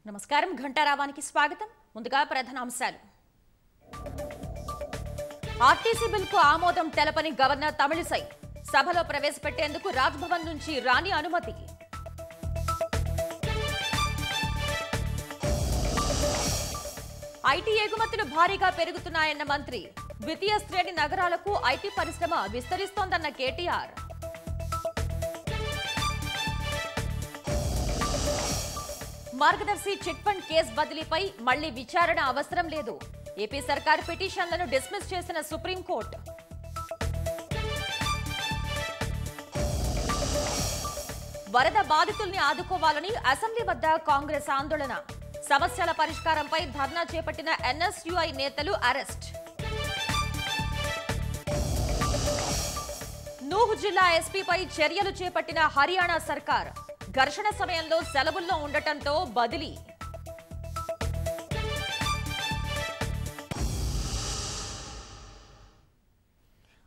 నమస్కారం ఘంటారావానికి స్వాగతం. ముందుగా ప్రధాన అంశాలు. ఆర్టీసీ బిల్కు ఆమోదం తెలపని గవర్నర్ తమిళిసై సభలో ప్రవేశపెట్టేందుకు రాజ్భవన్ నుంచి రాని అనుమతి. ఐటీ ఎగుమతులు భారీగా పెరుగుతున్నాయన్న మంత్రి. ద్వితీయ శ్రేణి నగరాలకు ఐటీ పరిశ్రమ విస్తరిస్తోందన్న కేటీఆర్. మార్గదర్శి చిట్ ఫండ్ కేసు బదిలీపై మళ్లీ విచారణ అవసరం లేదు. ఏపీ సర్కారు పిటిషన్లను డిస్మిస్ చేసిన సుప్రీంకోర్టు. వరద బాధితుల్ని ఆదుకోవాలని అసెంబ్లీ వద్ద కాంగ్రెస్ ఆందోళన. సమస్యల పరిష్కారంపై ధర్నా చేపట్టిన ఎన్ఎస్యుఐ నేతలు అరెస్ట్. నూహ్ జిల్లా ఎస్పీపై చర్యలు చేపట్టిన హర్యానా సర్కార్. ఘర్షణ సమయంలో సెలవుల్లో ఉండటంతో బదిలీ.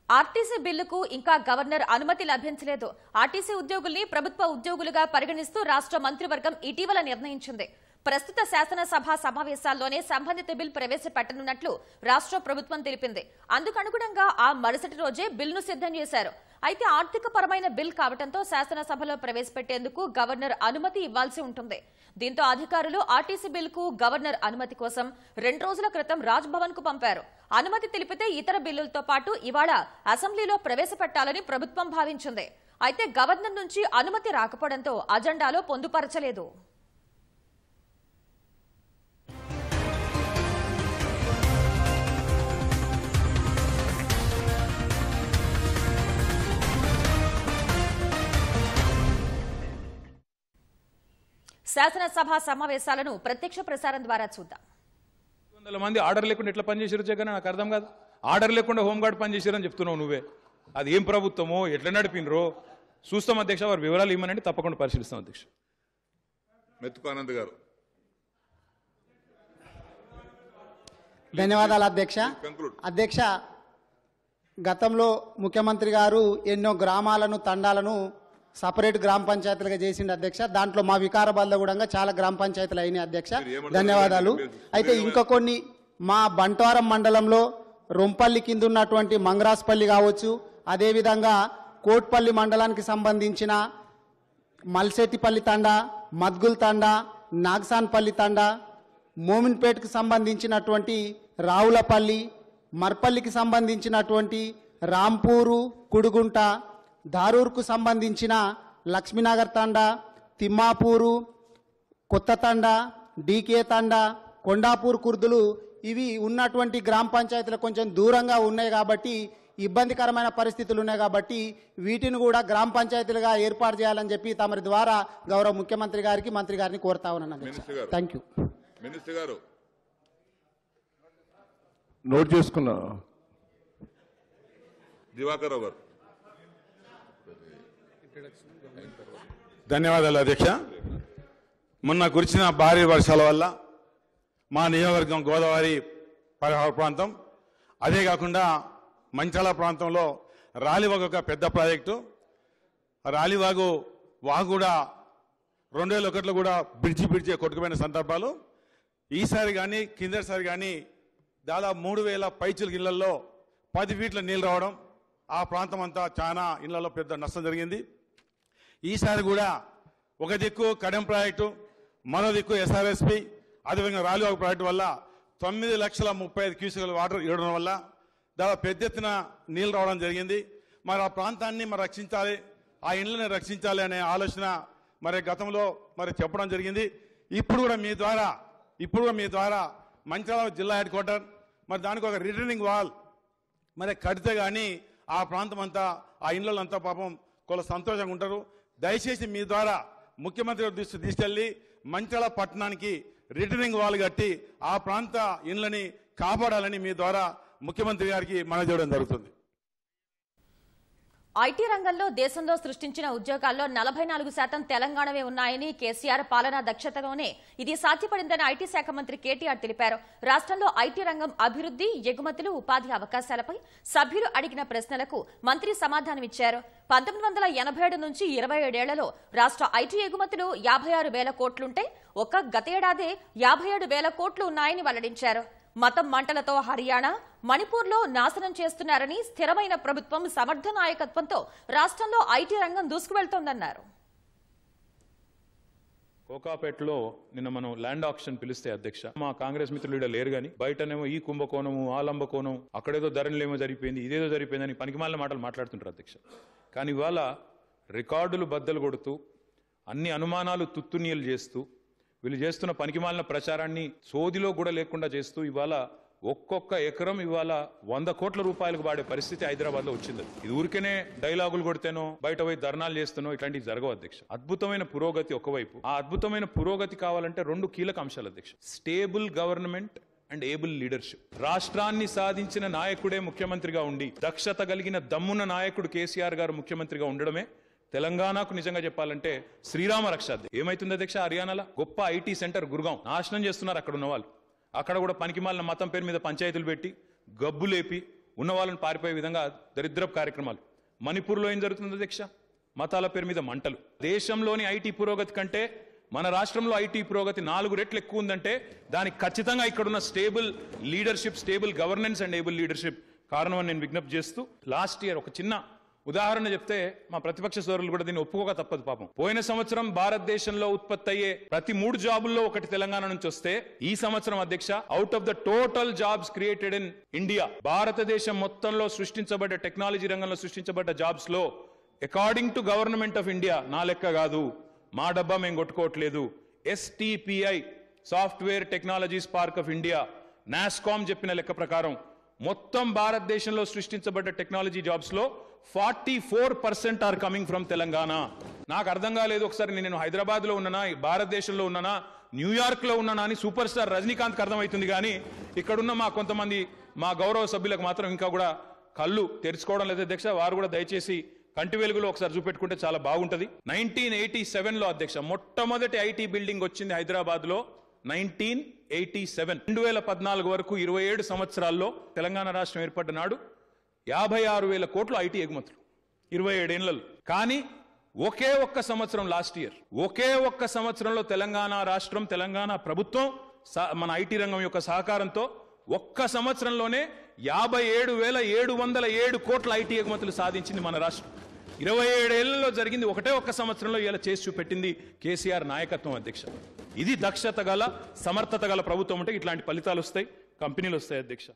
ఆర్టీసీ బిల్లుకు ఇంకా గవర్నర్ అనుమతి లభించలేదు. ఆర్టీసీ ఉద్యోగుల్ని ప్రభుత్వ ఉద్యోగులుగా పరిగణిస్తూ రాష్ట్ర మంత్రివర్గం ఇటీవల నిర్ణయించింది. ప్రస్తుత శాసనసభ సమావేశాల్లోనే సంబంధిత బిల్ ప్రవేశపెట్టనున్నట్లు రాష్ట్ర ప్రభుత్వం తెలిపింది. అందుకనుగుణంగా ఆ మరుసటి రోజే బిల్లును సిద్ధం చేశారు. అయితే ఆర్థిక పరమైన బిల్ కావడంతో శాసనసభలో ప్రవేశపెట్టేందుకు గవర్నర్ అనుమతి ఇవ్వాల్సి ఉంటుంది. దీంతో అధికారులు ఆర్టీసీ బిల్కు గవర్నర్ అనుమతి కోసం 2 రోజుల క్రితం రాజ్భవన్ కు పంపారు. అనుమతి తెలిపితే ఇతర బిల్లులతో పాటు ఇవాళ అసెంబ్లీలో ప్రవేశపెట్టాలని ప్రభుత్వం భావించింది. అయితే గవర్నర్ నుంచి అనుమతి రాకపోవడంతో అజెండాలో పొందుపరచలేదు. శాసనసభ సమావేశాలను ప్రత్యక్ష ప్రసారం ద్వారా చూద్దాం. 100 మంది ఆర్డర్ లేకుండా ఎట్లా పనిచేసారు జగన్ నాకు అర్థం కాదు. ఆర్డర్ లేకుండా హోంగార్డ్ పనిచేసారని చెప్తున్నావు నువ్వే. అది ఏం ప్రభుత్వమో ఎట్లా నడిపినరో చూస్తాం అధ్యక్ష. వారి వివరాలు ఇవ్వనండి, తప్పకుండా పరిశీలిస్తాం అధ్యక్ష. మెతుకు ఆనంద్ గారు. ధన్యవాదాలు అధ్యక్ష. అధ్యక్ష, గతంలో ముఖ్యమంత్రి గారు ఎన్నో గ్రామాలను తండాలను సపరేట్ గ్రామ పంచాయతీలుగా చేసిండు అధ్యక్ష. దాంట్లో మా వికారాబాద్లో కూడా చాలా గ్రామ పంచాయతీలు అయినాయి అధ్యక్ష. ధన్యవాదాలు. అయితే ఇంకా కొన్ని మా బంట్వారం మండలంలో రొంపల్లి కింద ఉన్నటువంటి మంగరాస్పల్లి కావచ్చు, అదేవిధంగా కోట్పల్లి మండలానికి సంబంధించిన మల్సెట్టిపల్లి తండా, మద్గుల్ తండా, నాగ్సాన్పల్లి తండా, మోమిన్పేట్కి సంబంధించినటువంటి రావులపల్లి, మర్పల్లికి సంబంధించినటువంటి రాంపూరు, కుడుగుంట, ధారూర్కు సంబంధించిన లక్ష్మీనగర్ తండా, తిమ్మాపూరు, కొత్త తండా, డీకే తండా, కొండాపూర్ కుర్దులు ఇవి ఉన్నటువంటి గ్రామ పంచాయతీలు కొంచెం దూరంగా ఉన్నాయి కాబట్టి ఇబ్బందికరమైన పరిస్థితులు ఉన్నాయి కాబట్టి వీటిని కూడా గ్రామ పంచాయతీలుగా ఏర్పాటు చేయాలని చెప్పి తమరి ద్వారా గౌరవ ముఖ్యమంత్రి గారికి మంత్రి గారిని కోరుతా ఉన్నాను. Thank you. మినిస్టర్ గారు నోట్ చేసుకున్నా. దివాకర్ రావు గారు. ధన్యవాదాలు అధ్యక్ష. మొన్న కురిసిన భారీ వర్షాల వల్ల మా నియోజకవర్గం గోదావరి పరివాహక ప్రాంతం, అదే కాకుండా మంచాల ప్రాంతంలో రాలివాగు ఒక పెద్ద ప్రాజెక్టు. రాలివాగు వాగు కూడా 2001లో కూడా బ్రిడ్జి కొట్టుకుపోయిన సందర్భాలు. ఈసారి కానీ కిందసారి కానీ దాదాపు 3000 పైచుల ఇళ్లలో 10 ఫీట్ల నీళ్ళు రావడం, ఆ ప్రాంతం అంతా చాలా ఇళ్లలో పెద్ద నష్టం జరిగింది. ఈసారి కూడా ఒక దిక్కు కడెం ప్రాజెక్టు, మరో దిక్కు ఎస్ఆర్ఎస్పి, అదేవిధంగా రాలివాగు ప్రాజెక్టు వల్ల 9,35,000 క్యూసెక్ల వాటర్ ఇవ్వడం వల్ల దాదాపు పెద్ద ఎత్తున నీళ్ళు రావడం జరిగింది. మరి ఆ ప్రాంతాన్ని మరి రక్షించాలి, ఆ ఇళ్లని రక్షించాలి అనే ఆలోచన మరి గతంలో మరి చెప్పడం జరిగింది. ఇప్పుడు కూడా మీ ద్వారా మంచిర్యాల జిల్లా హెడ్ క్వార్టర్ మరి దానికి ఒక రిటర్నింగ్ వాల్ మరి కడితే కానీ ఆ ప్రాంతం అంతా ఆ ఇళ్లంతా పాపం కొంత సంతోషంగా ఉంటారు. దయచేసి మీ ద్వారా ముఖ్యమంత్రి దృష్టి తీసుకెళ్లి మంచిర్యాల పట్టణానికి రిటర్నింగ్ వాల్ కట్టి ఆ ప్రాంత ఇళ్లని కాపాడాలని మీ ద్వారా ముఖ్యమంత్రి గారికి మనవి చేయడం జరుగుతుంది. ఐటీ రంగంలో దేశంలో సృష్టించిన ఉద్యోగాల్లో 44% తెలంగాణవే ఉన్నాయని కేసీఆర్ పాలనా దక్షతలోనే ఇది సాధ్యపడిందని ఐటీ శాఖ మంత్రి కేటీఆర్ తెలిపారు. రాష్ట్రంలో ఐటీ రంగం అభివృద్ధి, ఎగుమతులు, ఉపాధి అవకాశాలపై సభ్యులు అడిగిన ప్రశ్నలకు మంత్రి సమాధానమిచ్చారు. 1987 నుంచి 27 ఏళ్లలో రాష్ట్ర ఐటీ ఎగుమతులు 56,000 కోట్లుంటే గతేడాదే 57,000 కోట్లు ఉన్నాయని వెల్లడించారు. మతం మంటలతో హర్యానా, మణిపూర్లో నాశనం చేస్తున్నారని, స్థిరమైన ప్రభుత్వం సమర్థ నాయకత్వంతో రాష్ట్రంలో ఐటీ రంగం దూసుకువెళ్తోందన్నారు. కోకాపేటలో నిన్న మనం ల్యాండ్ ఆక్షన్ పిలిస్తే అధ్యక్ష, మా కాంగ్రెస్ మిత్రులు లేరు గాని బయటనేమో ఈ కుంభకోణము, ఆ లంబకోణం, అక్కడేదో ధరలేమో జరిగిపోయింది, ఇదేదో జరిగిపోయిందని పనికిమాలిన మాటలు మాట్లాడుతుంటారు అధ్యక్ష. కానీ ఇవాళ రికార్డులు బద్దలు కొడుతూ, అన్ని అనుమానాలు తుత్తునీయలు చేస్తూ, వీళ్ళు చేస్తున్న పనికిమాలిన ప్రచారాన్ని సోదిలో కూడా లేకుండా చేస్తూ ఇవాళ ఒక్కొక్క ఎకరం ఇవాళ 100 కోట్ల రూపాయలకు వాడే పరిస్థితి హైదరాబాద్ లో వచ్చింది. ఇది ఊరికేనే డైలాగులు కొడితేనో, బయట పోయి ధర్నాలు చేస్తేనో ఇట్లాంటివి జరగవు అధ్యక్ష. అద్భుతమైన పురోగతి ఒకవైపు. ఆ అద్భుతమైన పురోగతి కావాలంటే 2 కీలక అంశాలు అధ్యక్ష: stable government and able leadership. రాష్ట్రాన్ని సాధించిన నాయకుడే ముఖ్యమంత్రిగా ఉండి, దక్షత కలిగిన దమ్మున్న నాయకుడు కేసీఆర్ గారు ముఖ్యమంత్రిగా ఉండడమే తెలంగాణకు నిజంగా చెప్పాలంటే శ్రీరామ రక్ష. ఏమైతుంది అధ్యక్ష, హర్యానాలో గొప్ప ఐటీ సెంటర్ గురుగాం నాశనం చేస్తున్నారు అక్కడ ఉన్న వాళ్ళు. అక్కడ కూడా పనికిమాలిన మతం పేరు మీద పంచాయతీలు పెట్టి గబ్బు లేపి ఉన్న వాళ్ళని పారిపోయే విధంగా దరిద్రపు కార్యక్రమాలు. మణిపూర్లో ఏం జరుగుతుంది అధ్యక్ష? మతాల పేరు మీద మంటలు. దేశంలోని ఐటీ పురోగతి కంటే మన రాష్ట్రంలో ఐటీ పురోగతి 4 రెట్లు ఎక్కువ ఉందంటే దానికి ఖచ్చితంగా ఇక్కడున్న stable leadership, stable governance and able leadership కారణం అని నేను విజ్ఞప్తి చేస్తూ, లాస్ట్ ఇయర్ ఒక చిన్న ఉదాహరణ చెప్తే మా ప్రతిపక్ష సోదరులు కూడా దీన్ని ఒప్పుకోక తప్పదు పాపం. పోయిన సంవత్సరం భారతదేశంలో ఉత్పత్తి అయ్యే ప్రతి 3 జాబుల్లో ఒకటి తెలంగాణ నుంచి వస్తే, ఈ సంవత్సరం అధ్యక్ష out of the total jobs created in India, భారతదేశం మొత్తంలో సృష్టించబడ్డ టెక్నాలజీ రంగంలో సృష్టించబడ్డ జాబ్స్ లో according to government of India, నా లెక్క కాదు, మా డబ్బా మేము కొట్టుకోవట్లేదు, STPI software technologies park of India, NASSCOM చెప్పిన లెక్క ప్రకారం మొత్తం భారతదేశంలో సృష్టించబడ్డ టెక్నాలజీ జాబ్స్ లో 44% ఆర్ కమింగ్ ఫ్రమ్ తెలంగాణ. నాకు అర్థం కాలేదు, ఒకసారి నేను హైదరాబాద్ లో ఉన్నానా, భారతదేశంలో ఉన్నానా, న్యూయార్క్ లో ఉన్నానా అని సూపర్ స్టార్ రజనీకాంత్ అర్థమవుతుంది. కానీ ఇక్కడున్న మా కొంతమంది మా గౌరవ సభ్యులకు మాత్రం ఇంకా కూడా కళ్ళు తెరుచుకోవడం లేదు అధ్యక్ష. వారు కూడా దయచేసి కంటి వెలుగులో ఒకసారి చూపెట్టుకుంటే చాలా బాగుంటది. 1987లో అధ్యక్ష మొట్టమొదటి ఐటీ బిల్డింగ్ వచ్చింది హైదరాబాద్ లో. 1987. 2014 వరకు 27 సంవత్సరాల్లో తెలంగాణ రాష్ట్రం ఏర్పడ్డ నాడు 56,000 కోట్లు ఐటీ ఎగుమతులు 27 ఏళ్లలో. కానీ ఒకే ఒక్క సంవత్సరం, లాస్ట్ ఇయర్ ఒకే ఒక్క సంవత్సరంలో తెలంగాణ రాష్ట్రం, తెలంగాణ ప్రభుత్వం మన ఐటీ రంగం యొక్క సహకారంతో ఒక్క సంవత్సరంలోనే 57,707 కోట్ల ఐటీ ఎగుమతులు సాధించింది మన రాష్ట్రం. 27 ఏళ్లలో జరిగింది ఒకటే ఒక్క సంవత్సరంలో ఇలా చేసి చూపెట్టింది కేసీఆర్ నాయకత్వం అధ్యక్ష. ఇది దక్షత గల, సమర్థత గల ప్రభుత్వం ఉంటే ఇట్లాంటి ఫలితాలు వస్తాయి, కంపెనీలు వస్తాయి అధ్యక్ష.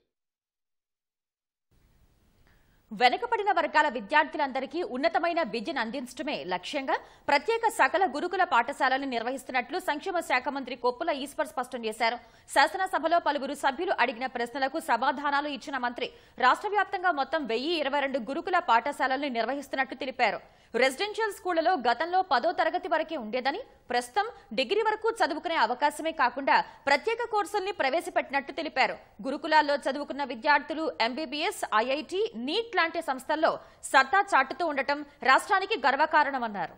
వెనుకబడిన వర్గాల విద్యార్థులందరికీ ఉన్నతమైన విద్యను అందించడమే లక్ష్యంగా ప్రత్యేక సకల గురుకుల పాఠశాలను నిర్వహిస్తున్నట్లు సంక్షేమ శాఖ మంత్రి కొప్పుల ఈశ్వర్ స్పష్టం చేశారు. శాసనసభలో పలువురు సభ్యులు అడిగిన ప్రశ్నలకు సమాధానాలు ఇచ్చిన మంత్రి రాష్ట్ర వ్యాప్తంగా మొత్తం 1022 గురుకుల పాఠశాలలను నిర్వహిస్తున్నట్లు తెలిపారు. రెసిడెన్షియల్ స్కూళ్లలో గతంలో 10వ తరగతి వరకే ఉండేదని, ప్రస్తుతం డిగ్రీ వరకు చదువుకునే అవకాశమే కాకుండా ప్రత్యేక కోర్సుల్ని ప్రవేశపెట్టినట్టు తెలిపారు. గురుకులాల్లో చదువుకున్న విద్యార్థులు MBBS, IIT, నీట్ లాంటి సంస్థల్లో సత్తా చాటుతూ ఉండటం రాష్ట్రానికి గర్వకారణమన్నారు.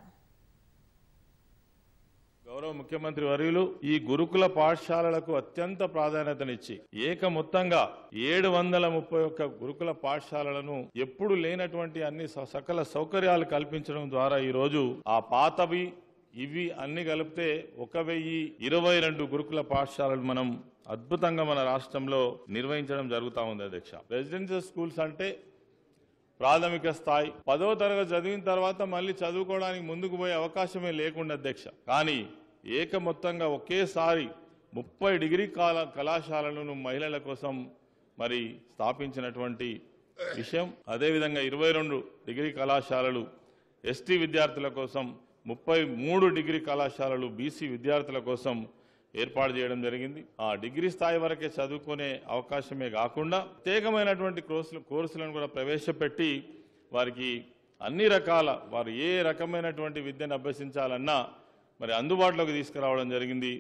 గౌరవ ముఖ్యమంత్రి వర్యులు ఈ గురుకుల పాఠశాలలకు అత్యంత ప్రాధాన్యతనిచ్చి మొత్తంగా 731 గురుకుల పాఠశాలలను ఎప్పుడు లేనటువంటి అన్ని సకల సౌకర్యాలు కల్పించడం ద్వారా ఈ రోజు ఆ పాతవి ఇవి అన్ని కలిపితే 1022 గురుకుల పాఠశాలలు మనం అద్భుతంగా మన రాష్ట్రంలో నిర్వహించడం జరుగుతూ ఉంది అధ్యక్ష. రెసిడెన్షియల్ స్కూల్స్ అంటే ప్రాథమిక స్థాయి 10వ తరగతి చదివిన తర్వాత మళ్ళీ చదువుకోవడానికి ముందుకు పోయే అవకాశమే లేకుండా అధ్యక్ష. కానీ మొత్తంగా ఒకేసారి 30 డిగ్రీ కళాశాలను మహిళల కోసం మరి స్థాపించినటువంటి విషయం. అదేవిధంగా 22 డిగ్రీ కళాశాలలు ST విద్యార్థుల కోసం, 33 డిగ్రీ కళాశాలలు BC విద్యార్థుల కోసం ఏర్పాటు చేయడం జరిగింది. ఆ డిగ్రీ స్థాయి వరకే చదువుకునే అవకాశమే కాకుండా ప్రత్యేకమైనటువంటి కోర్సులను కూడా ప్రవేశపెట్టి వారికి అన్ని రకాల వారు ఏ రకమైనటువంటి విద్యను అభ్యసించాలన్నా మరి అందుబాటులోకి తీసుకురావడం జరిగింది.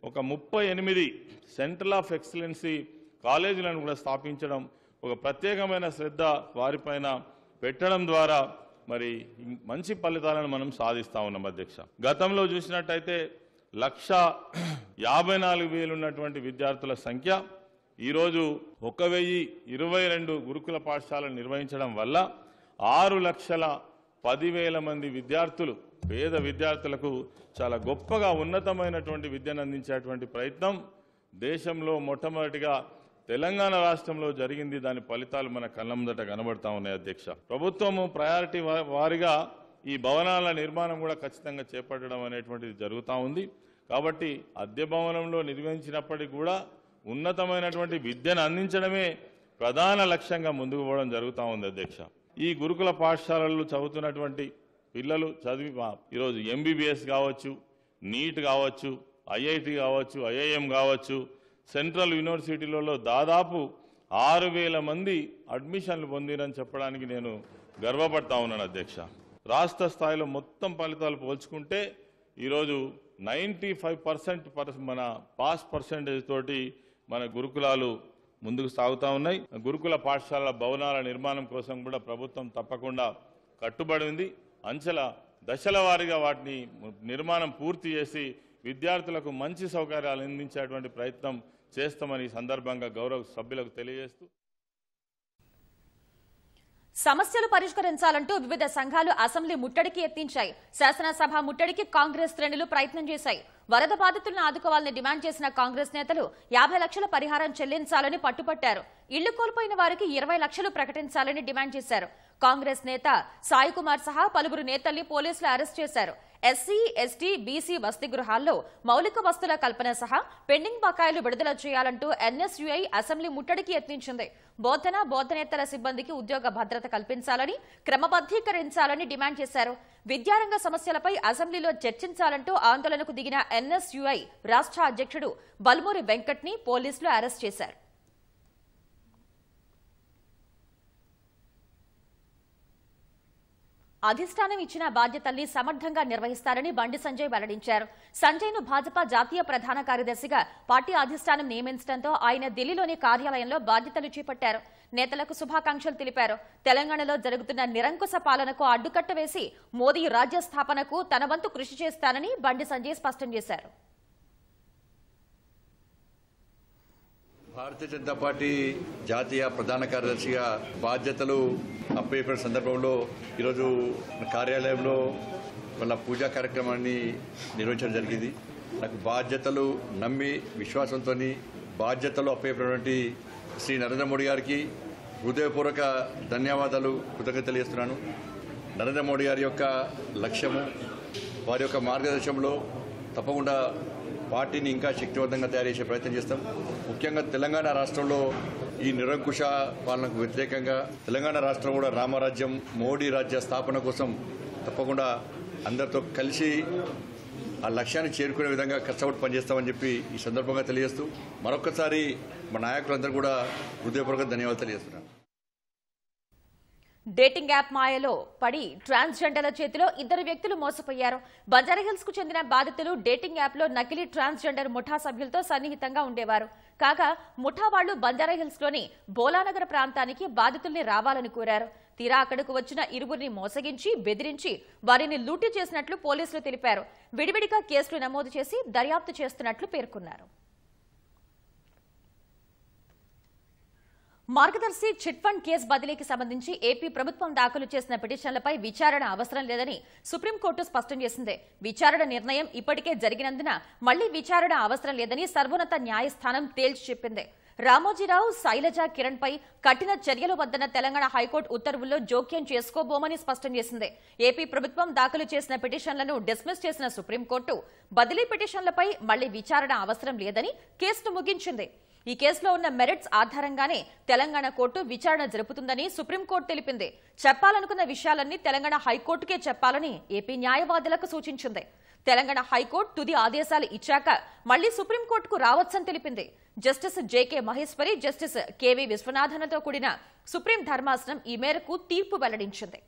ఒక 38 సెంటర్ ఆఫ్ ఎక్సలెన్సీ కాలేజీలను కూడా స్థాపించడం, ఒక ప్రత్యేకమైన శ్రద్ధ వారిపైన పెట్టడం ద్వారా మరి మంచి ఫలితాలను మనం సాధిస్తా ఉన్నాం అధ్యక్ష. గతంలో చూసినట్టయితే 1,54,000 ఉన్నటువంటి విద్యార్థుల సంఖ్య ఈరోజు 1,022 గురుకుల పాఠశాలలు నిర్వహించడం వల్ల 6,10,000 మంది విద్యార్థులు, పేద విద్యార్థులకు చాలా గొప్పగా ఉన్నతమైనటువంటి విద్యను అందించేటువంటి ప్రయత్నం దేశంలో మొట్టమొదటిగా తెలంగాణ రాష్ట్రంలో జరిగింది. దాని ఫలితాలు మన కళ్ళ ముందట కనబడతా ఉన్నాయి అధ్యక్ష. ప్రభుత్వము ప్రయారిటీ వారిగా ఈ భవనాల నిర్మాణం కూడా ఖచ్చితంగా చేపట్టడం అనేటువంటిది జరుగుతూ ఉంది. కాబట్టి అద్దె భవనంలో నిర్వహించినప్పటికీ కూడా ఉన్నతమైనటువంటి విద్యను అందించడమే ప్రధాన లక్ష్యంగా ముందుకు పోవడం జరుగుతూ ఉంది అధ్యక్ష. ఈ గురుకుల పాఠశాలలు చదువుతున్నటువంటి పిల్లలు చదివి ఈరోజు MBBS కావచ్చు, నీట్ కావచ్చు, IIT కావచ్చు, IIM కావచ్చు, సెంట్రల్ యూనివర్సిటీలలో దాదాపు 6,000 మంది అడ్మిషన్లు పొందిరని చెప్పడానికి నేను గర్వపడతా ఉన్నాను అధ్యక్ష. రాష్ట్ర స్థాయిలో మొత్తం ఫలితాలు పోల్చుకుంటే ఈరోజు 95% మన పాస్ పర్సెంటేజ్ తోటి మన గురుకులాలు ముందుకు సాగుతూ ఉన్నాయి. గురుకుల పాఠశాలల భవనాల నిర్మాణం కోసం కూడా ప్రభుత్వం తప్పకుండా కట్టుబడి ఉంది. దశల వారీగా వాటిని నిర్మాణం పూర్తి చేసి విద్యార్థులకు మంచి సౌకర్యాలు అందించేటువంటి ప్రయత్నం చేస్తామని సందర్భంగా గౌరవ సభ్యులకు తెలియజేస్తూ, సమస్యలు పరిష్కరించాలంటూ వివిధ సంఘాలు అసెంబ్లీ ముట్టడికి యత్నించాయి. శాసనసభ ముట్టడికి కాంగ్రెస్ శ్రేణులు ప్రయత్నం చేశాయి. వరద బాధితులను ఆదుకోవాలని డిమాండ్ చేసిన కాంగ్రెస్ నేతలు 50 లక్షల పరిహారం చెల్లించాలని పట్టుపట్టారు. ఇళ్లు కోల్పోయిన వారికి 20 లక్షలు ప్రకటించాలని డిమాండ్ చేశారు. కాంగ్రెస్ నేత సాయి కుమార్ సహా పలువురు నేతల్ని పోలీసులు అరెస్ట్ చేశారు. SC, ST, BC వసతి గృహాల్లో మౌలిక వస్తువుల కల్పన సహా పెండింగ్ బకాయిలు విడుదల చేయాలంటూ NSUI అసెంబ్లీ ముట్టడికి యత్నించింది. బోధనేతర సిబ్బందికి ఉద్యోగ భద్రత కల్పించాలని, క్రమబద్దీకరించాలని డిమాండ్ చేశారు. విద్యారంగ సమస్యలపై అసెంబ్లీలో చర్చించాలంటూ ఆందోళనకు దిగిన NSUI రాష్ట్ర అధ్యక్షుడు బల్మూరి వెంకట్ ని పోలీసులు అరెస్ట్ చేశారు. అధిష్టానం ఇచ్చిన బాధ్యతల్ని సమర్థంగా నిర్వహిస్తారని బండి సంజయ్ వెల్లడించారు. సంజయ్ను భాజపా జాతీయ ప్రధాన కార్యదర్శిగా పార్టీ అధిష్టానం నియమించడంతో ఆయన ఢిల్లీలోని కార్యాలయంలో బాధ్యతలు చేపట్టారు. నేతలకు శుభాకాంక్షలు తెలిపారు. తెలంగాణలో జరుగుతున్న నిరంకుశ పాలనకు అడ్డుకట్ట వేసి మోదీ రాజ్య స్థాపనకు తన వంతు కృషి చేస్తానని బండి సంజయ్ స్పష్టం చేశారు. భారతీయ జనతా పార్టీ జాతీయ ప్రధాన కార్యదర్శిగా బాధ్యతలు అప్పగించిన సందర్భంలో ఈరోజు కార్యాలయంలో వాళ్ళ పూజా కార్యక్రమాన్ని నిర్వహించడం జరిగింది. నాకు బాధ్యతలు నమ్మి విశ్వాసంతో బాధ్యతలు అప్పగించినటువంటి శ్రీ నరేంద్ర మోడీ గారికి హృదయపూర్వక ధన్యవాదాలు, కృతజ్ఞతలు తెలియజేస్తున్నాను. నరేంద్ర మోడీ గారి యొక్క లక్ష్యము, వారి యొక్క మార్గదర్శనంలో తప్పకుండా పార్టీని ఇంకా శక్తివంతంగా తయారు చేసే ప్రయత్నం చేస్తాం. ముఖ్యంగా తెలంగాణ రాష్ట్రంలో ఈ నిరంకుశ పాలనకు వ్యతిరేకంగా తెలంగాణ రాష్ట్రం కూడా రామరాజ్యం, మోడీ రాజ్య స్థాపన కోసం తప్పకుండా అందరితో కలిసి ఆ లక్ష్యాన్ని చేరుకునే విధంగా కష్టపడి పనిచేస్తామని చెప్పి ఈ సందర్భంగా తెలియజేస్తూ మరొకసారి మా నాయకులందరూ కూడా హృదయపూర్వక ధన్యవాదాలు తెలియజేస్తున్నాను. డేటింగ్ యాప్ మాయలో పడి ట్రాన్స్జెండర్ల చేతిలో 2 వ్యక్తులు మోసపోయారు. బంజారాహిల్స్ కు చెందిన బాధితులు డేటింగ్ యాప్ లో నకిలీ ట్రాన్స్జెండర్ ముఠా సభ్యులతో సన్నిహితంగా ఉండేవారు. కాగా ముఠా వాళ్లు బంజారాహిల్స్ లోని బోలానగర్ ప్రాంతానికి బాధితుల్ని రావాలని కోరారు. తీరా అక్కడకు వచ్చిన 2 మోసగించి బెదిరించి వారిని లూటీ చేసినట్లు పోలీసులు తెలిపారు. విడివిడిగా కేసులు నమోదు చేసి దర్యాప్తు చేస్తున్నట్లు పేర్కొన్నారు. మార్గదర్శి చిట్ ఫండ్ కేసు బదిలీకి సంబంధించి ఏపీ ప్రభుత్వం దాఖలు చేసిన పిటిషన్లపై విచారణ అవసరం లేదని సుప్రీంకోర్టు స్పష్టం చేసింది. విచారణ నిర్ణయం ఇప్పటికే జరిగినందున మళ్లీ విచారణ అవసరం లేదని సర్వోన్నత న్యాయస్థానం తేల్చి చెప్పింది. రామోజీరావు, శైలజ, కిరణ్ పై కఠిన చర్యలు వద్దన్న తెలంగాణ హైకోర్టు ఉత్తర్వుల్లో జోక్యం చేసుకోబోమని స్పష్టం చేసింది. ఏపీ ప్రభుత్వం దాఖలు చేసిన పిటిషన్లను డిస్మిస్ చేసిన సుప్రీంకోర్టు బదిలీ పిటిషన్లపై మళ్లీ విచారణ అవసరం లేదని కేసును ముగించింది. ఈ కేసులో ఉన్న మెరిట్స్ ఆధారంగానే తెలంగాణ కోర్టు విచారణ జరుపుతుందని సుప్రీంకోర్టు తెలిపింది. చెప్పాలనుకున్న విషయాలన్నీ తెలంగాణ హైకోర్టుకే చెప్పాలని ఏపీ న్యాయవాదులకు సూచించింది. తెలంగాణ హైకోర్టు తుది ఆదేశాలు ఇచ్చాక మళ్లీ సుప్రీంకోర్టుకు రావచ్చని తెలిపింది. Justice JK Maheshwari, justice KV విశ్వనాథన్లతో కూడిన సుప్రీం ధర్మాసనం ఈ మేరకు తీర్పు వెల్లడించింది.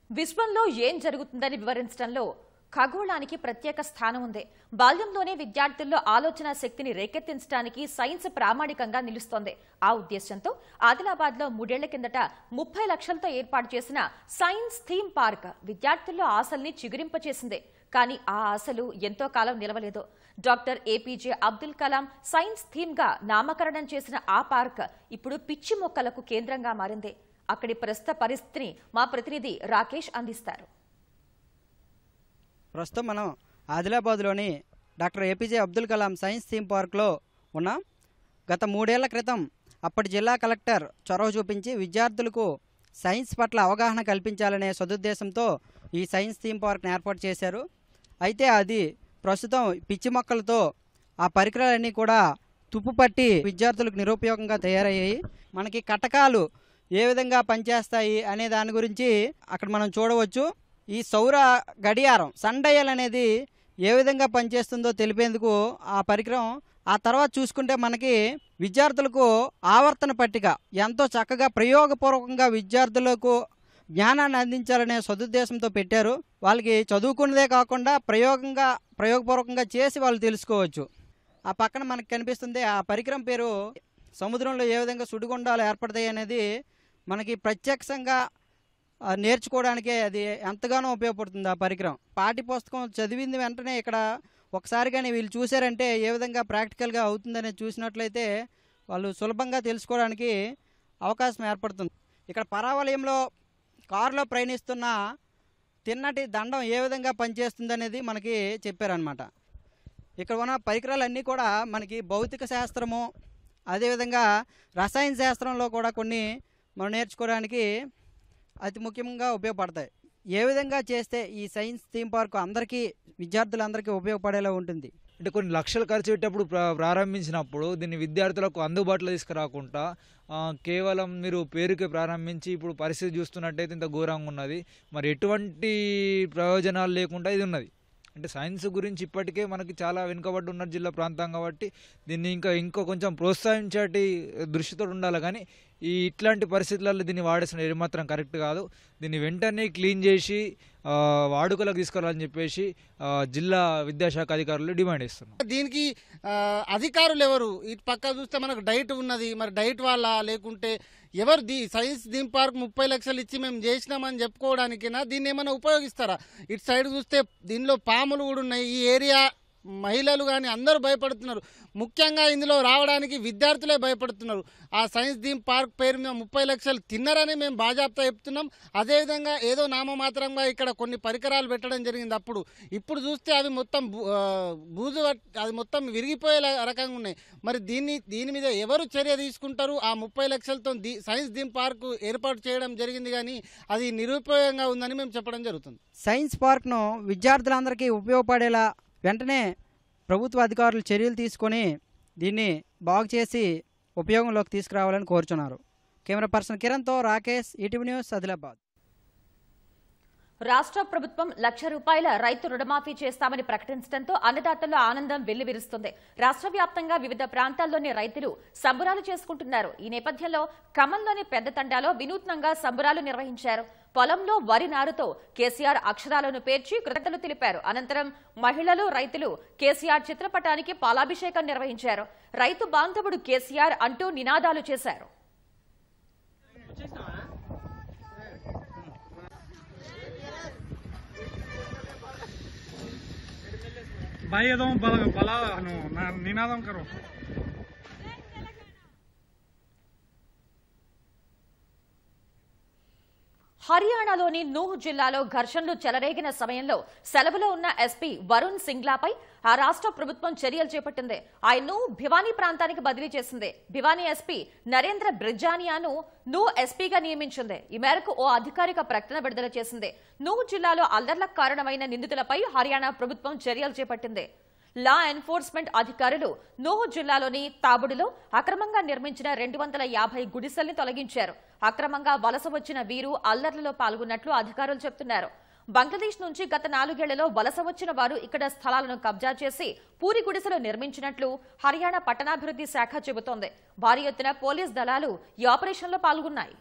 విశ్వంలో ఏం జరుగుతుందని వివరించడంలో ఖగోళానికి ప్రత్యేక స్థానం ఉంది. బాల్యంలోనే విద్యార్థుల్లో ఆలోచన శక్తిని రేకెత్తించడానికి సైన్స్ ప్రామాణికంగా నిలుస్తోంది. ఆ ఉద్దేశంతో ఆదిలాబాద్లో 3 ఏళ్ల కిందట 30 లక్షలతో ఏర్పాటు చేసిన సైన్స్ థీమ్ పార్క్ విద్యార్థుల్లో ఆశల్ని చిగురింపచేసింది. కానీ ఆ ఆశలు ఎంతో కాలం నిలవలేదు. Doctor APJ Abdul Kalam science theme గా నామకరణం చేసిన ఆ పార్క్ ఇప్పుడు పిచ్చి మొక్కలకు కేంద్రంగా మారింది. అక్కడి ప్రస్తుత పరిస్థితిని మా ప్రతినిధి రాకేష్ అందిస్తారు. ప్రస్తుతం మనం ఆదిలాబాద్లోని doctor APJ Abdul Kalam science theme పార్క్లో ఉన్నాం. గత 3 ఏళ్ల క్రితం అప్పటి జిల్లా కలెక్టర్ చొరవ చూపించి విద్యార్థులకు సైన్స్ పట్ల అవగాహన కల్పించాలనే సదుద్దేశంతో ఈ సైన్స్ థీమ్ పార్క్ని ఏర్పాటు చేశారు. అయితే అది ప్రస్తుతం పిచ్చి మొక్కలతో ఆ పరికరాలన్నీ కూడా తుప్పుపట్టి విద్యార్థులకు నిరుపయోగంగా తయారయ్యాయి. మనకి కటకాలు ఏ విధంగా పనిచేస్తాయి అనే దాని గురించి అక్కడ మనం చూడవచ్చు. ఈ సౌర గడియారం సన్ డయల్ అనేది ఏ విధంగా పనిచేస్తుందో తెలిపేందుకు ఆ పరికరం. ఆ తర్వాత చూసుకుంటే మనకి విద్యార్థులకు ఆవర్తన పట్టిక ఎంతో చక్కగా ప్రయోగపూర్వకంగా విద్యార్థులకు జ్ఞానాన్ని అందించాలనే సదుద్దేశంతో పెట్టారు. వాళ్ళకి చదువుకున్నదే కాకుండా ప్రయోగపూర్వకంగా చేసి వాళ్ళు తెలుసుకోవచ్చు. ఆ పక్కన మనకు కనిపిస్తుంది ఆ పరికరం పేరు. సముద్రంలో ఏ విధంగా సుడిగుండాలు ఏర్పడతాయి అనేది మనకి ప్రత్యక్షంగా నేర్చుకోవడానికే అది ఎంతగానో ఉపయోగపడుతుంది ఆ పరికరం. పాఠ్య పుస్తకం చదివింది వెంటనే ఇక్కడ ఒకసారి కానీ వీళ్ళు చూశారంటే ఏ విధంగా ప్రాక్టికల్గా అవుతుందనేది చూసినట్లయితే వాళ్ళు సులభంగా తెలుసుకోవడానికి అవకాశం ఏర్పడుతుంది. ఇక్కడ పరావలయంలో కారులో ప్రయాణిస్తున్న తిన్నటి దండం ఏ విధంగా పనిచేస్తుందనేది మనకి చెప్పారనమాట. ఇక్కడ ఉన్న పరికరాలన్నీ కూడా మనకి భౌతిక శాస్త్రము అదేవిధంగా రసాయన శాస్త్రంలో కూడా కొన్ని మనం నేర్చుకోవడానికి అతి ముఖ్యంగా ఉపయోగపడతాయి. ఏ విధంగా చేస్తే ఈ సైన్స్ థీమ్ పార్క్ అందరికీ విద్యార్థులందరికీ ఉపయోగపడేలా ఉంటుంది అంటే కొన్ని లక్షలు ఖర్చు పెట్టేప్పుడు ప్రారంభించినప్పుడు దీన్ని విద్యార్థులకు అందుబాటులో తీసుకురాకుండా కేవలం మీరు పేరుకే ప్రారంభించి ఇప్పుడు పరిస్థితి చూస్తున్నట్టయితే ఇంత ఘోరంగా ఉన్నది. మరి ఎటువంటి ప్రయోజనాలు లేకుండా ఇది ఉన్నది. అంటే సైన్స్ గురించి ఇప్పటికే మనకి చాలా వెనుకబడి ఉన్న జిల్లా ప్రాంతం కాబట్టి దీన్ని ఇంకా కొంచెం ప్రోత్సహించేటి దృష్టితో ఉండాలి. కానీ ఇట్లాంటి పరిస్థితులలో దీన్ని వాడేసిన ఏమాత్రం కరెక్ట్ కాదు. దీన్ని వెంటనే క్లీన్ చేసి వాడుకలకు తీసుకురావాలని చెప్పేసి జిల్లా విద్యాశాఖ అధికారులు డిమాండ్ చేస్తున్నారు. దీనికి అధికారులు ఎవరు? ఇటు పక్క చూస్తే మనకు డైట్ ఉన్నది, మరి డైట్ వాళ్ళ లేకుంటే ఎవరు? సైన్స్ థీమ్ పార్క్ 30 లక్షలు ఇచ్చి మేము చేసినామని చెప్పుకోవడానికైనా దీన్ని ఏమైనా ఉపయోగిస్తారా? ఇటు సైడ్ చూస్తే దీనిలో పాములు కూడా ఉన్నాయి. ఈ ఏరియా మహిళలు కానీ అందరూ భయపడుతున్నారు. ముఖ్యంగా ఇందులో రావడానికి విద్యార్థులే భయపడుతున్నారు. ఆ సైన్స్ థీమ్ పార్క్ పేరు మీద 30 లక్షలు తిన్నరని మేము బాజాప్తా చెప్తున్నాం. అదేవిధంగా ఏదో నామమాత్రంగా ఇక్కడ కొన్ని పరికరాలు పెట్టడం జరిగింది. ఇప్పుడు చూస్తే అవి మొత్తం బూజు, అది మొత్తం విరిగిపోయే రకంగా ఉన్నాయి. మరి దీని మీద ఎవరు చర్య తీసుకుంటారు? ఆ 30 లక్షలతో సైన్స్ థీమ్ పార్క్ ఏర్పాటు చేయడం జరిగింది, కానీ అది నిరుపయోగంగా ఉందని మేము చెప్పడం జరుగుతుంది. సైన్స్ పార్క్ను విద్యార్థులందరికీ ఉపయోగపడేలా వెంటనే ప్రభుత్వ అధికారులు చర్యలు తీసుకొని దీన్ని బాగు చేసి ఉపయోగంలోకి తీసుకురావాలని కోరుచున్నారు. కెమెరా పర్సన్ కిరణ్తో రాకేష్, ఈటీవీ న్యూస్, ఆదిలాబాద్. రాష్ట్ర ప్రభుత్వం ₹1,00,000 రైతు రుణమాఫీ చేస్తామని ప్రకటించడంతో అన్నదాతల్లో ఆనందం వెల్లివిరుస్తుంది. రాష్ట్ర వ్యాప్తంగా వివిధ ప్రాంతాల్లోని రైతులు సంబురాలు చేసుకుంటున్నారు. ఈ నేపథ్యంలో ఖమ్మంలోని పెద్ద తండాలో వినూత్నంగా సంబురాలు నిర్వహించారు. పొలంలో వరి నారుతో కేసీఆర్ అక్షరాలను పేర్చి కృతజ్ఞతలు తెలిపారు. అనంతరం మహిళలు, రైతులు కేసీఆర్ చిత్రపటానికి పాలాభిషేకం నిర్వహించారు. రైతు బాంధవుడు కేసీఆర్ అంటూ నినాదాలు చేశారు. నినాదం కరో. హర్యానాలోని నూహ్ జిల్లాలో ఘర్షణలు చెలరేగిన సమయంలో సెలవులో ఉన్న ఎస్పీ వరుణ్ సింగ్లాపై ఆ రాష్ట్ర ప్రభుత్వం చర్యలు చేపట్టింది. ఆయన్ను భివానీ ప్రాంతానికి బదిలీ చేసింది. భివానీ ఎస్పీ నరేంద్ర బ్రిజానియాను నూహ్ ఎస్పీగా నియమించింది. ఈ మేరకు ఓ అధికారిక ప్రకటన విడుదల చేసింది. నూహ్ జిల్లాలో అల్లర్లకు కారణమైన నిందితులపై హర్యానా ప్రభుత్వం చర్యలు చేపట్టింది. లా ఎన్ఫోర్స్మెంట్ అధికారులు నూహ్ జిల్లాలోని తాబుడులో అక్రమంగా నిర్మించిన 250 గుడిసెల్ని తొలగించారు. అక్రమంగా వలస వచ్చిన వీరు అల్లర్లలో పాల్గొన్నట్లు అధికారులు చెబుతున్నారు. బంగ్లాదేశ్ నుంచి గత 4 ఏళ్లలో వలస వచ్చిన వారు ఇక్కడ స్థలాలను కబ్జా చేసి పూరి గుడిసెలు నిర్మించినట్లు హర్యానా పట్టణాభివృద్ధి శాఖ చెబుతోంది. భారీ ఎత్తున పోలీస్ దళాలు ఈ ఆపరేషన్లో పాల్గొన్నాయి.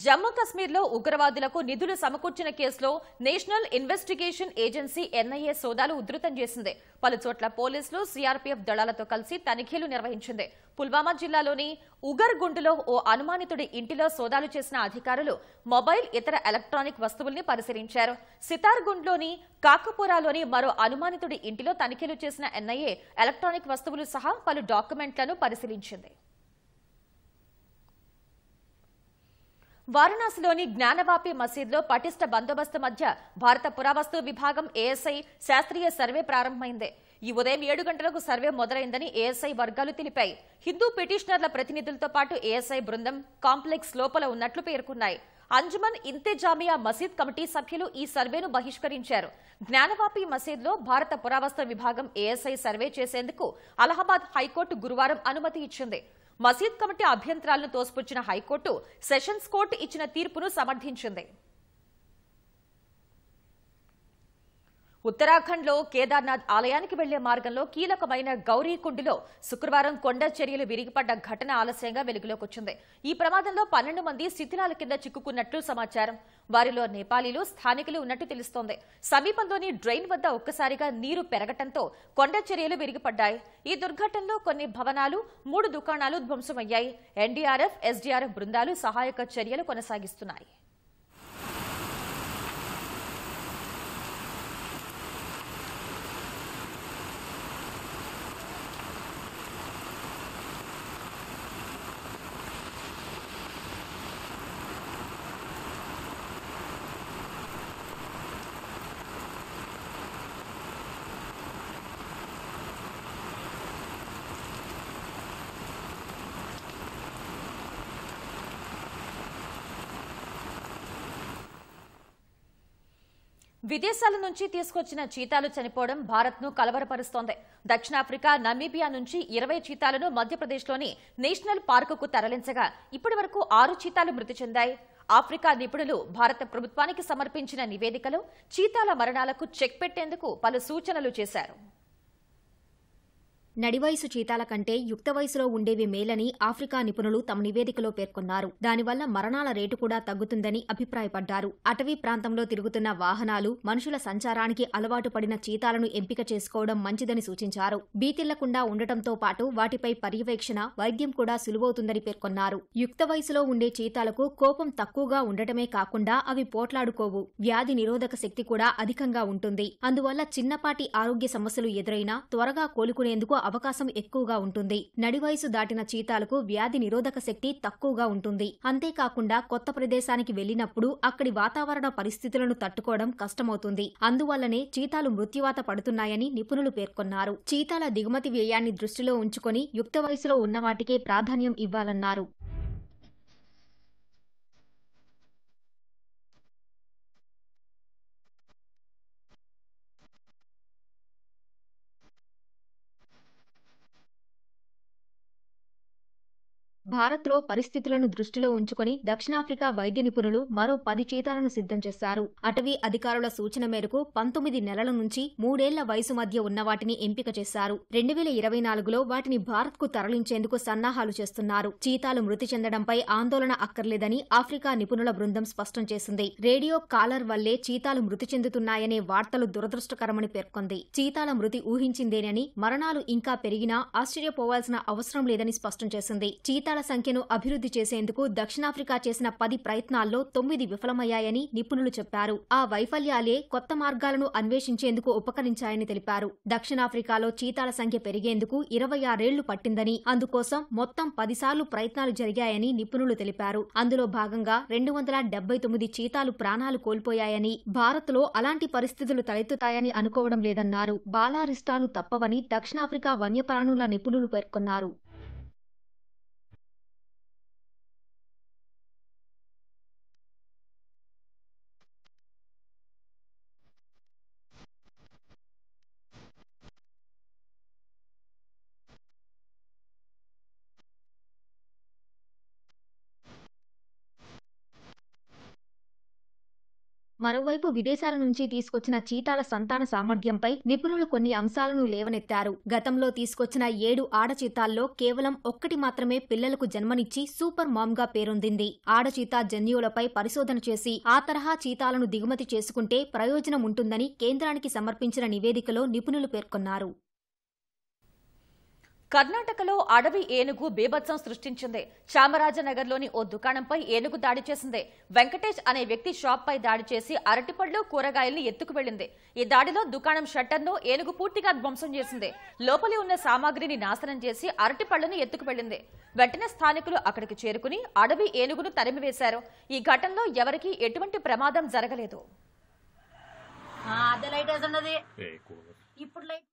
జమ్మూ కశ్మీర్లో ఉగ్రవాదులకు నిధులు సమకూర్చిన కేసులో నేషనల్ ఇన్వెస్టిగేషన్ ఏజెన్సీ ఎన్ఐఏ సోదాలు ఉధృతం చేసింది. పలుచోట్ల పోలీసులు సీఆర్పీఎఫ్ దళాలతో కలిసి తనిఖీలు నిర్వహించింది. పుల్వామా జిల్లాలోని ఉగర్గుండ్లో ఓ అనుమానితుడి ఇంటిలో సోదాలు చేసిన అధికారులు మొబైల్, ఇతర ఎలక్ట్రానిక్ వస్తువుల్ని పరిశీలించారు. సితార్గుండ్లోని కాకపురాలోని మరో అనుమానితుడి ఇంటిలో తనిఖీలు చేసిన ఎన్ఐఏ ఎలక్ట్రానిక్ వస్తువులు సహా పలు డాక్యుమెంట్లను పరిశీలించింది. వారణాసిలోని జ్ఞానవాపి మసీద్లో పటిష్ట బందోబస్తు మధ్య భారత పురావస్తు విభాగం ఏఎస్ఐ శాస్త్రీయ సర్వే ప్రారంభమైంది. ఈ ఉదయం 7 గంటలకు సర్వే మొదలైందని ఏఎస్ఐ వర్గాలు తెలిపాయి. హిందూ పిటిషనర్ల ప్రతినిధులతో పాటు ఏఎస్ఐ బృందం కాంప్లెక్స్ లోపల ఉన్నట్లు పేర్కొన్నాయి. అంజుమన్ ఇంతెజామియా మసీద్ కమిటీ సభ్యులు ఈ సర్వేను బహిష్కరించారు. జ్ఞానవాపి మసీద్లో భారత పురావస్తు విభాగం ఏఎస్ఐ సర్వే చేసేందుకు అలహాబాద్ హైకోర్టు గురువారం అనుమతి ఇచ్చింది. మసీద్ కమిటీ అభ్యంతరాలను తోసిపుచ్చిన హైకోర్టు సెషన్స్ కోర్టు ఇచ్చిన తీర్పును సమర్థించింది. ఉత్తరాఖండ్లో కేదార్నాథ్ ఆలయానికి వెళ్లే మార్గంలో కీలకమైన గౌరీకుండ్లో శుక్రవారం కొండ చర్యలు విరిగిపడ్డ ఘటన ఆలస్యంగా వెలుగులోకి వచ్చింది. ఈ ప్రమాదంలో 12 మంది శిథిలాల కింద చిక్కుకున్నట్లు సమాచారం. వారిలో నేపాలీలు, స్థానికులు ఉన్నట్టు తెలుస్తోంది. సమీపంలోని డ్రైన్ వద్ద ఒక్కసారిగా నీరు పెరగటంతో కొండ చర్యలు విరిగిపడ్డాయి. ఈ దుర్ఘటనలో కొన్ని భవనాలు, 3 దుకాణాలు ధ్వంసమయ్యాయి. ఎన్డీఆర్ఎఫ్, ఎస్డీఆర్ఎఫ్ బృందాలు సహాయక చర్యలు కొనసాగిస్తున్నాయి. విదేశాల నుంచి తీసుకొచ్చిన చీతాలు చనిపోవడం భారత్ను కలవరపరుస్తోంది. దక్షిణాఫ్రికా, నమీబియా నుంచి 20 చీతాలను మధ్యప్రదేశ్లోని నేషనల్ పార్కుకు తరలించగా ఇప్పటి వరకు 6 చీతాలు మృతి చెందాయి. ఆఫ్రికా నిపుణులు భారత ప్రభుత్వానికి సమర్పించిన నివేదికలో చీతాల మరణాలకు చెక్ పెట్టేందుకు పలు సూచనలు చేశారు. నడివయసు చీతాల కంటే యుక్త వయసులో ఉండేవి మేలని ఆఫ్రికా నిపుణులు తమ నివేదికలో పేర్కొన్నారు. దానివల్ల మరణాల రేటు కూడా తగ్గుతుందని అభిప్రాయపడ్డారు. అటవీ ప్రాంతంలో తిరుగుతున్న వాహనాలు, మనుషుల సంచారానికి అలవాటు పడిన చీతాలను ఎంపిక చేసుకోవడం మంచిదని సూచించారు. బీతిల్లకుండా ఉండటంతో పాటు వాటిపై పర్యవేక్షణ, వైద్యం కూడా సులువవుతుందని పేర్కొన్నారు. యుక్త వయసులో ఉండే చీతాలకు కోపం తక్కువగా ఉండటమే కాకుండా అవి పోట్లాడుకోవు. వ్యాధి నిరోధక శక్తి కూడా అధికంగా ఉంటుంది. అందువల్ల చిన్నపాటి ఆరోగ్య సమస్యలు ఎదురైనా త్వరగా కోలుకునేందుకు అవకాశం ఎక్కువగా ఉంటుంది. నడివయసు దాటిన చీతాలకు వ్యాధి నిరోధక శక్తి తక్కువగా ఉంటుంది. అంతేకాకుండా కొత్త ప్రదేశానికి వెళ్లినప్పుడు అక్కడి వాతావరణ పరిస్థితులను తట్టుకోవడం కష్టమవుతుంది. అందువల్లనే చీతాలు మృత్యువాత పడుతున్నాయని నిపుణులు పేర్కొన్నారు. చీతాల దిగుమతి వ్యయాన్ని దృష్టిలో ఉంచుకొని యుక్త వయసులో ఉన్నవాటికే ప్రాధాన్యం ఇవ్వాలన్నారు. భారత్లో పరిస్థితులను దృష్టిలో ఉంచుకొని దక్షిణాఫ్రికా వైద్య నిపుణులు మరో 10 చీతాలను సిద్ధం చేశారు. అటవీ అధికారుల సూచన మేరకు 19 నెలల నుంచి 3 ఏళ్ల వయసు మధ్య ఉన్న వాటిని ఎంపిక చేశారు. 2024లో వాటిని భారత్కు తరలించేందుకు సన్నాహాలు చేస్తున్నారు. చీతాలు మృతి చెందడంపై ఆందోళన అక్కర్లేదని ఆఫ్రికా నిపుణుల బృందం స్పష్టం చేసింది. రేడియో కాలర్ వల్లే చీతాలు మృతి చెందుతున్నాయనే వార్తలు దురదృష్టకరమని పేర్కొంది. చీతాల మృతి ఊహించిందేనని, మరణాలు ఇంకా పెరిగినా ఆశ్చర్యపోవాల్సిన అవసరం లేదని స్పష్టం చేసింది. చీతాల సంఖ్యను అభివృద్ధి చేసేందుకు దక్షిణాఫ్రికా చేసిన 10 ప్రయత్నాల్లో 9 విఫలమయ్యాయని నిపుణులు చెప్పారు. ఆ వైఫల్యాలే కొత్త మార్గాలను అన్వేషించేందుకు ఉపకరించాయని తెలిపారు. దక్షిణాఫ్రికాలో చీతాల సంఖ్య పెరిగేందుకు 26 ఏళ్లు పట్టిందని, అందుకోసం మొత్తం 10 సార్లు ప్రయత్నాలు జరిగాయని నిపుణులు తెలిపారు. అందులో భాగంగా 279 చీతాలు ప్రాణాలు కోల్పోయాయని, భారత్లో అలాంటి పరిస్థితులు తలెత్తుతాయని అనుకోవడం లేదన్నారు. బాలారిష్టాలు తప్పవని దక్షిణాఫ్రికా వన్యప్రాణుల నిపుణులు పేర్కొన్నారు. మరోవైపు విదేశాల నుంచి తీసుకొచ్చిన చీతాల సంతాన సామర్థ్యంపై నిపుణులు కొన్ని అంశాలను లేవనెత్తారు. గతంలో తీసుకొచ్చిన 7 ఆడ చీతాల్లో కేవలం 1 మాత్రమే పిల్లలకు జన్మనిచ్చి సూపర్ మామ్ గా పేరొందింది. ఆడ చీతా జన్యువులపై పరిశోధన చేసి ఆ తరహా చీతాలను దిగుమతి చేసుకుంటే ప్రయోజనం ఉంటుందని కేంద్రానికి సమర్పించిన నివేదికలో నిపుణులు పేర్కొన్నారు. కర్ణాటకలో అడవి ఏనుగు బీభత్సం సృష్టించింది. చామరాజనగర్లోని ఓ దుకాణంపై ఏనుగు దాడి చేసింది. వెంకటేష్ అనే వ్యక్తి షాప్ పై దాడి చేసి అరటిపళ్ళు, కూరగాయల్ని ఎత్తుకు వెళ్లింది. ఈ దాడిలో దుకాణం షట్టర్ను ఏనుగు పూర్తిగా ధ్వంసం చేసింది. లోపలి ఉన్న సామాగ్రిని నాశనం చేసి అరటిపళ్లను ఎత్తుకు వెళ్లింది. వెంటనే స్థానికులు అక్కడికి చేరుకుని అడవి ఏనుగును తరిమివేశారు. ఈ ఘటనలో ఎవరికీ ఎటువంటి ప్రమాదం జరగలేదు. అదే లైట్ వేసున్నది ఇప్పుడు లైట్